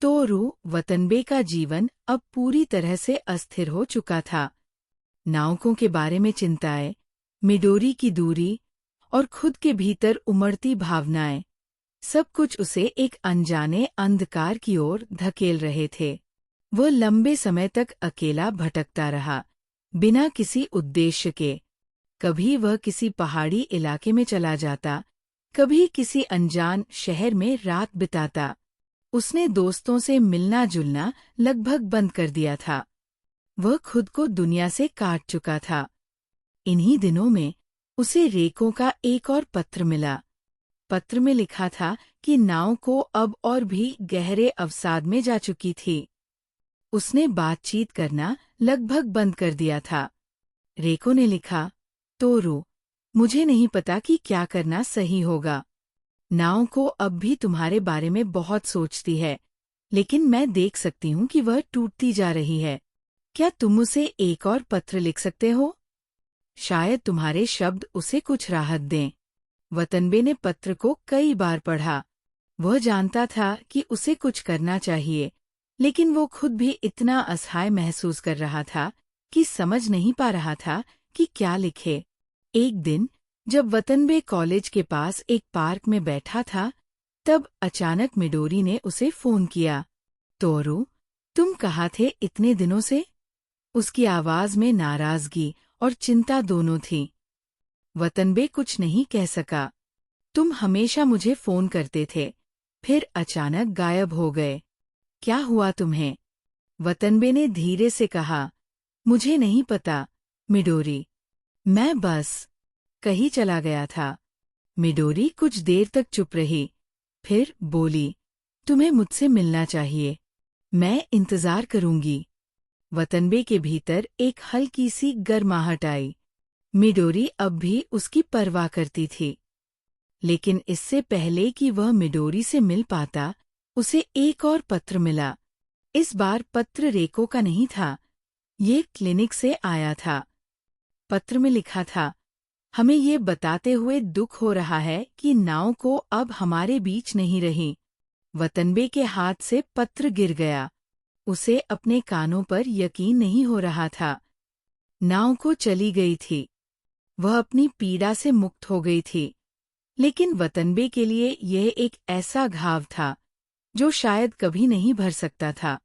तोरू Watanabe का जीवन अब पूरी तरह से अस्थिर हो चुका था। नावकों के बारे में चिंताएं, मिडोरी की दूरी और खुद के भीतर उमड़ती भावनाएं, सब कुछ उसे एक अनजाने अंधकार की ओर धकेल रहे थे। वह लंबे समय तक अकेला भटकता रहा, बिना किसी उद्देश्य के। कभी वह किसी पहाड़ी इलाके में चला जाता, कभी किसी अनजान शहर में रात बिताता। उसने दोस्तों से मिलना जुलना लगभग बंद कर दिया था। वह खुद को दुनिया से काट चुका था। इन्हीं दिनों में उसे रेको का एक और पत्र मिला। पत्र में लिखा था कि नाव को अब और भी गहरे अवसाद में जा चुकी थी। उसने बातचीत करना लगभग बंद कर दिया था। रेको ने लिखा, तोरू, मुझे नहीं पता कि क्या करना सही होगा। नाव को अब भी तुम्हारे बारे में बहुत सोचती है, लेकिन मैं देख सकती हूँ कि वह टूटती जा रही है। क्या तुम उसे एक और पत्र लिख सकते हो? शायद तुम्हारे शब्द उसे कुछ राहत दें। वतनबे ने पत्र को कई बार पढ़ा। वह जानता था कि उसे कुछ करना चाहिए, लेकिन वो खुद भी इतना असहाय महसूस कर रहा था कि समझ नहीं पा रहा था कि क्या लिखे। एक दिन जब वतनबे कॉलेज के पास एक पार्क में बैठा था, तब अचानक मिडोरी ने उसे फोन किया। तोरू, तुम कहाँ थे इतने दिनों से? उसकी आवाज में नाराजगी और चिंता दोनों थी। वतनबे कुछ नहीं कह सका। तुम हमेशा मुझे फोन करते थे, फिर अचानक गायब हो गए। क्या हुआ तुम्हें? वतनबे ने धीरे से कहा, मुझे नहीं पता, मिडोरी। मैं बस कहीं चला गया था। मिडोरी कुछ देर तक चुप रही, फिर बोली, तुम्हें मुझसे मिलना चाहिए। मैं इंतजार करूंगी। वतनबे के भीतर एक हल्की सी गर्माहट आई। मिडोरी अब भी उसकी परवाह करती थी। लेकिन इससे पहले कि वह मिडोरी से मिल पाता, उसे एक और पत्र मिला। इस बार पत्र रेको का नहीं था, ये क्लिनिक से आया था। पत्र में लिखा था, हमें ये बताते हुए दुख हो रहा है कि नाव को अब हमारे बीच नहीं रही। वतनबे के हाथ से पत्र गिर गया। उसे अपने कानों पर यकीन नहीं हो रहा था। नाव को चली गई थी। वह अपनी पीड़ा से मुक्त हो गई थी। लेकिन वतनबे के लिए यह एक ऐसा घाव था जो शायद कभी नहीं भर सकता था।